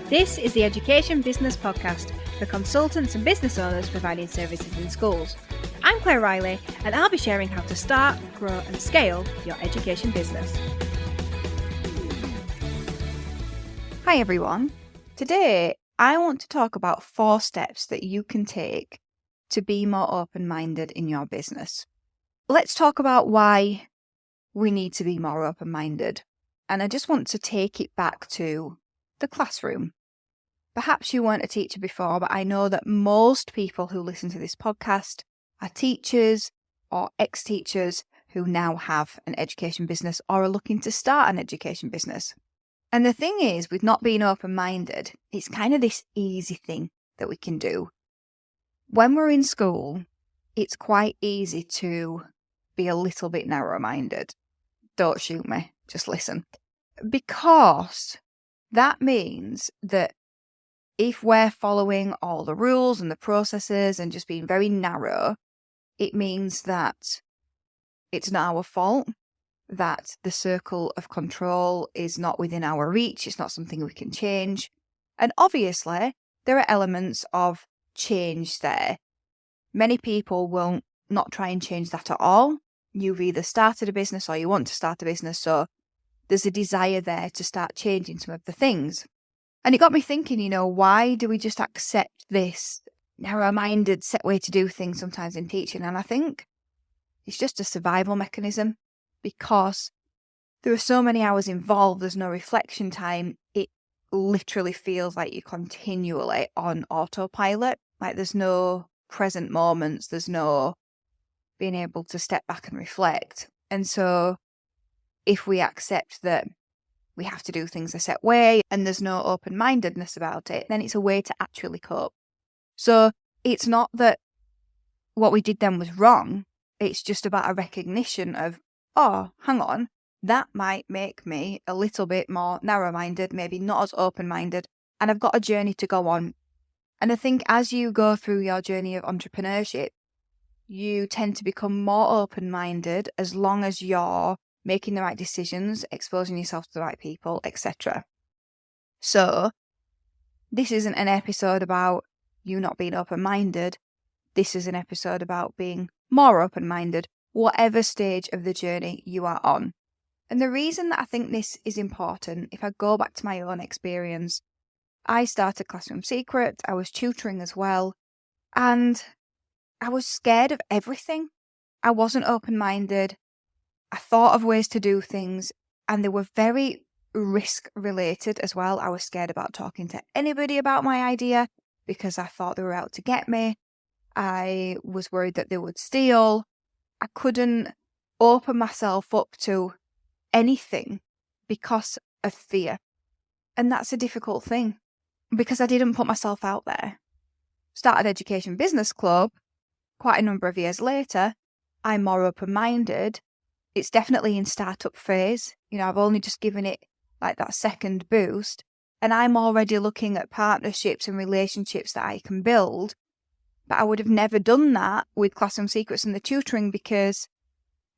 This is the Education Business Podcast for consultants and business owners providing services in schools. I'm Claire Riley, and I'll be sharing how to start, grow and scale your education business. Hi everyone. Today I want to talk about 4 steps that you can take to be more open-minded in your business. Let's talk about why we need to be more open-minded. And I just want to take it back to the classroom. Perhaps you weren't a teacher before, but I know that most people who listen to this podcast are teachers or ex-teachers who now have an education business or are looking to start an education business. And the thing is, with not being open-minded, it's kind of this easy thing that we can do. When we're in school, it's quite easy to be a little bit narrow-minded. Don't shoot me, just listen. Because that means that if we're following all the rules and the processes and just being very narrow, it means that it's not our fault, that the circle of control is not within our reach, it's not something we can change. And obviously, there are elements of change there. Many people will not try and change that at all. You've either started a business or you want to start a business, so there's a desire there to start changing some of the things. And it got me thinking, why do we just accept this narrow-minded set way to do things sometimes in teaching? And I think it's just a survival mechanism because there are so many hours involved, there's no reflection time. It literally feels like you're continually on autopilot. Like there's no present moments, there's no being able to step back and reflect. And so if we accept that we have to do things a set way and there's no open-mindedness about it, then it's a way to actually cope. So it's not that what we did then was wrong. It's just about a recognition of, oh, hang on, that might make me a little bit more narrow-minded, maybe not as open-minded, and I've got a journey to go on. And I think as you go through your journey of entrepreneurship, you tend to become more open-minded as long as you're making the right decisions, exposing yourself to the right people, etc. So, this isn't an episode about you not being open-minded. This is an episode about being more open-minded, whatever stage of the journey you are on. And the reason that I think this is important, if I go back to my own experience, I started Classroom Secret, I was tutoring as well, and I was scared of everything. I wasn't open-minded. I thought of ways to do things, and they were very risk-related as well. I was scared about talking to anybody about my idea because I thought they were out to get me. I was worried that they would steal. I couldn't open myself up to anything because of fear. And that's a difficult thing because I didn't put myself out there. Started Education Business Club quite a number of years later. I'm more open-minded. It's definitely in startup phase. I've only just given it like that second boost, and I'm already looking at partnerships and relationships that I can build. But I would have never done that with Classroom Secrets and the tutoring because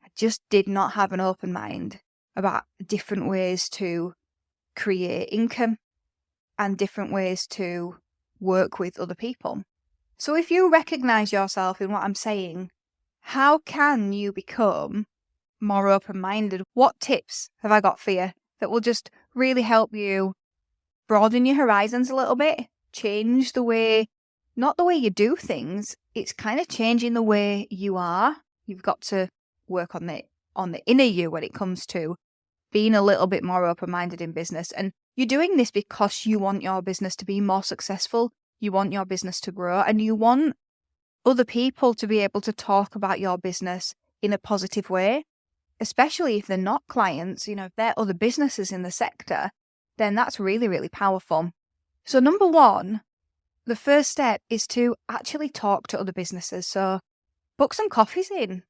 I just did not have an open mind about different ways to create income and different ways to work with other people. So if you recognize yourself in what I'm saying, how can you become more open-minded? What tips have I got for you that will just really help you broaden your horizons a little bit, change the way, not the way you do things, it's kind of changing the way you are. You've got to work on the inner you when it comes to being a little bit more open-minded in business. And you're doing this because you want your business to be more successful, you want your business to grow, and you want other people to be able to talk about your business in a positive way. Especially if they're not clients, if they're other businesses in the sector, then that's really, really powerful. So number 1, the first step is to actually talk to other businesses. So book some coffees in,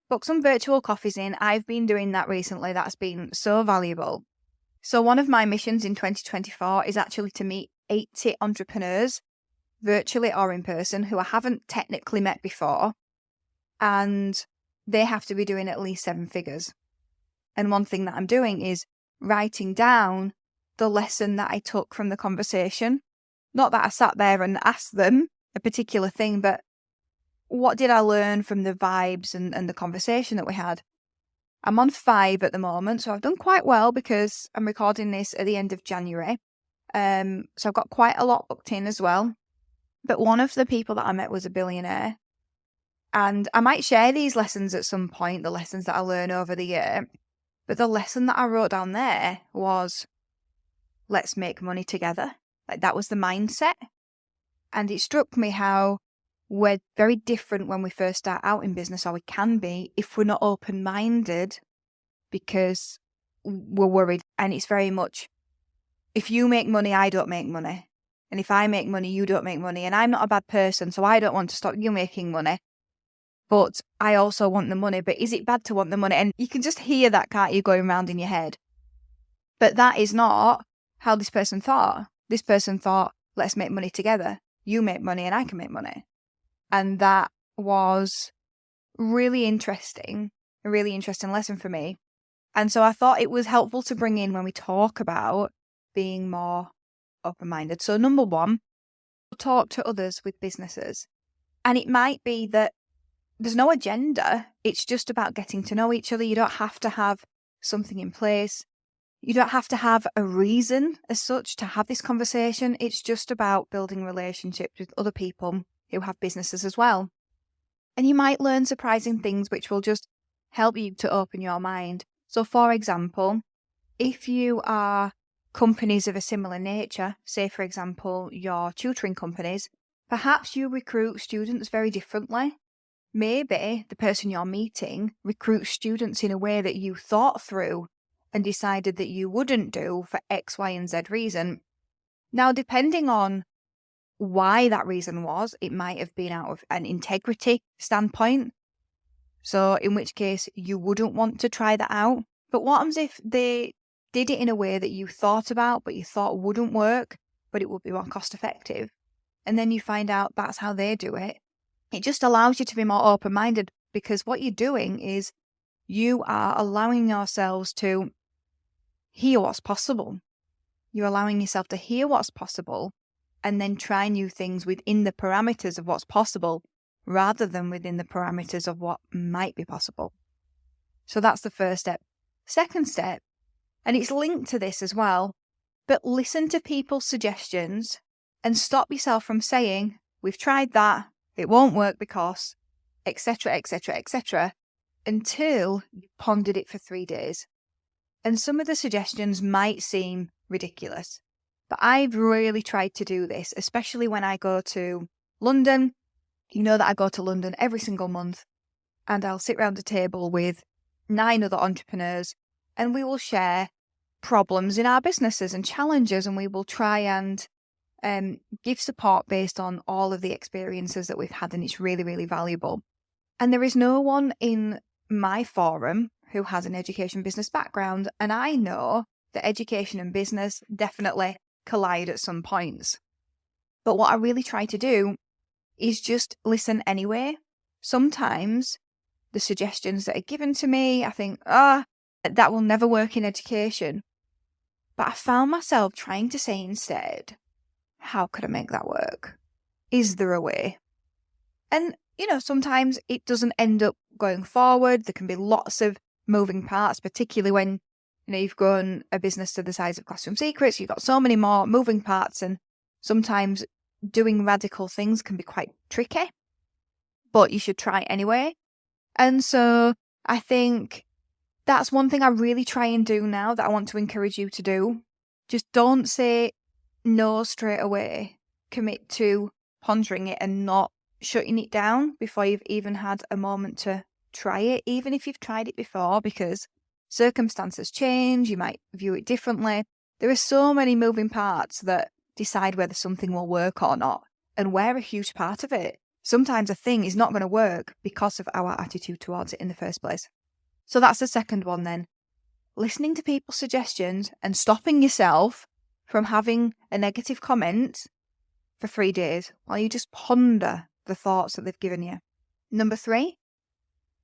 book some virtual coffees in. I've been doing that recently. That's been so valuable. So one of my missions in 2024 is actually to meet 80 entrepreneurs, virtually or in person, who I haven't technically met before. And they have to be doing at least 7 figures. And one thing that I'm doing is writing down the lesson that I took from the conversation. Not that I sat there and asked them a particular thing, but what did I learn from the vibes and the conversation that we had? I'm on 5 at the moment, so I've done quite well because I'm recording this at the end of January. So I've got quite a lot booked in as well. But one of the people that I met was a billionaire. And I might share these lessons at some point, the lessons that I learn over the year. But the lesson that I wrote down there was, let's make money together. Like, that was the mindset. And it struck me how we're very different when we first start out in business, or we can be, if we're not open-minded, because we're worried. And it's very much, if you make money, I don't make money. And if I make money, you don't make money. And I'm not a bad person, so I don't want to stop you making money. But I also want the money. But is it bad to want the money? And you can just hear that, can't you, going around in your head? But that is not how this person thought. This person thought, let's make money together. You make money and I can make money. And that was really interesting, a really interesting lesson for me. And so I thought it was helpful to bring in when we talk about being more open-minded. So number 1, talk to others with businesses. And it might be that there's no agenda. It's just about getting to know each other. You don't have to have something in place. You don't have to have a reason as such to have this conversation. It's just about building relationships with other people who have businesses as well. And you might learn surprising things which will just help you to open your mind. So for example, if you are companies of a similar nature, say for example, your tutoring companies, perhaps you recruit students very differently. Maybe the person you're meeting recruits students in a way that you thought through and decided that you wouldn't do for X, Y, and Z reason. Now, depending on why that reason was, it might have been out of an integrity standpoint. So in which case you wouldn't want to try that out. But what happens if they did it in a way that you thought about, but you thought wouldn't work, but it would be more cost effective? And then you find out that's how they do it. It just allows you to be more open-minded, because what you're doing is you are allowing yourselves to hear what's possible. You're allowing yourself to hear what's possible and then try new things within the parameters of what's possible rather than within the parameters of what might be possible. So that's the first step. Second step, and it's linked to this as well, but listen to people's suggestions and stop yourself from saying, we've tried that, it won't work because, etc., etc., etc., until you pondered it for 3 days. And some of the suggestions might seem ridiculous, but I've really tried to do this, especially when I go to London. You know that I go to London every single month, and I'll sit round a table with 9 other entrepreneurs, and we will share problems in our businesses and challenges, and we will try and give support based on all of the experiences that we've had, and it's really, really valuable. And there is no one in my forum who has an education business background, and I know that education and business definitely collide at some points. But what I really try to do is just listen anyway. Sometimes the suggestions that are given to me, I think, that will never work in education. But I found myself trying to say instead, how could I make that work? Is there a way? And, sometimes it doesn't end up going forward. There can be lots of moving parts, particularly when, you've grown a business to the size of Classroom Secrets. You've got so many more moving parts, and sometimes doing radical things can be quite tricky. But you should try anyway. And so I think that's one thing I really try and do now that I want to encourage you to do. Just don't say no straight away. Commit to pondering it and not shutting it down before you've even had a moment to try it, even if you've tried it before, because circumstances change. You might view it differently. There are so many moving parts that decide whether something will work or not, and we're a huge part of it. Sometimes a thing is not going to work because of our attitude towards it in the first place. So that's the second one then. Listening to people's suggestions and stopping yourself from having a negative comment for 3 days while you just ponder the thoughts that they've given you. Number 3,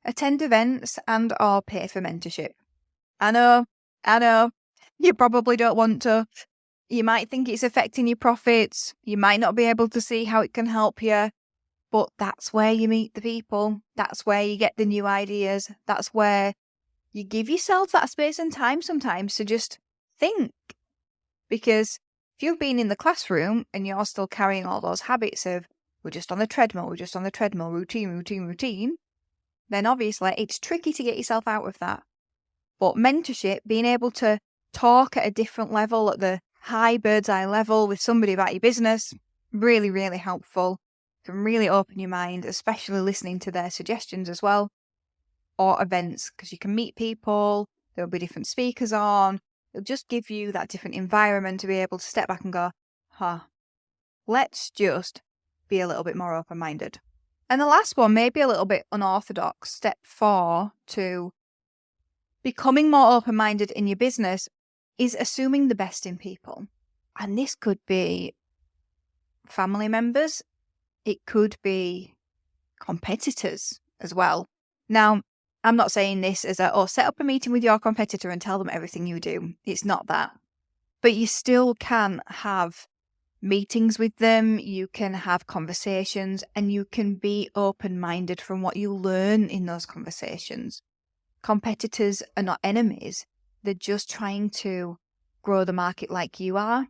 attend events and or pay for mentorship. I know. You probably don't want to. You might think it's affecting your profits. You might not be able to see how it can help you. But that's where you meet the people. That's where you get the new ideas. That's where you give yourself that space and time sometimes to just think. Because if you've been in the classroom and you're still carrying all those habits of, we're just on the treadmill, routine, then obviously it's tricky to get yourself out of that. But mentorship, being able to talk at a different level, at the high bird's eye level with somebody about your business, really, really helpful. Can really open your mind, especially listening to their suggestions as well. Or events, because you can meet people, there'll be different speakers on. It'll just give you that different environment to be able to step back and go, let's just be a little bit more open-minded. And the last one, maybe a little bit unorthodox, step 4 to becoming more open-minded in your business is assuming the best in people. And this could be family members. It could be competitors as well. Now, I'm not saying this as set up a meeting with your competitor and tell them everything you do. It's not that. But you still can have meetings with them, you can have conversations, and you can be open-minded from what you learn in those conversations. Competitors are not enemies. They're just trying to grow the market like you are.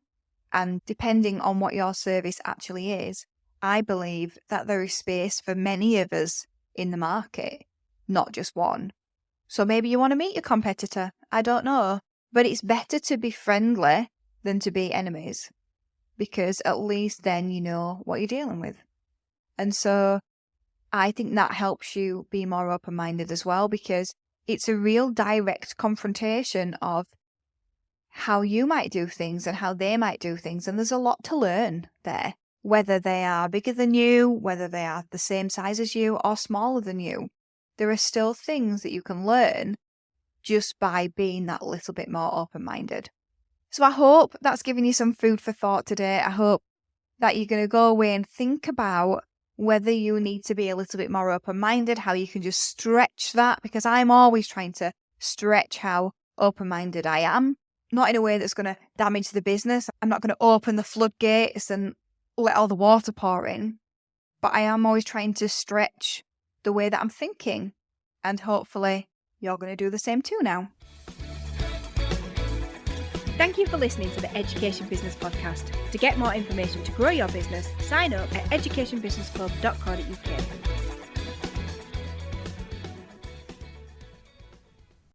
And depending on what your service actually is, I believe that there is space for many of us in the market, not just one. So maybe you want to meet your competitor. I don't know. But it's better to be friendly than to be enemies, because at least then you know what you're dealing with. And so I think that helps you be more open-minded as well, because it's a real direct confrontation of how you might do things and how they might do things. And there's a lot to learn there. Whether they are bigger than you, whether they are the same size as you or smaller than you, there are still things that you can learn just by being that little bit more open-minded. So I hope that's given you some food for thought today. I hope that you're going to go away and think about whether you need to be a little bit more open-minded, how you can just stretch that, because I'm always trying to stretch how open-minded I am. Not in a way that's going to damage the business. I'm not going to open the floodgates and let all the water pour in, but I am always trying to stretch the way that I'm thinking, and hopefully you're going to do the same too now. Thank you for listening to the Education Business Podcast. To get more information to grow your business, sign up at educationbusinessclub.co.uk.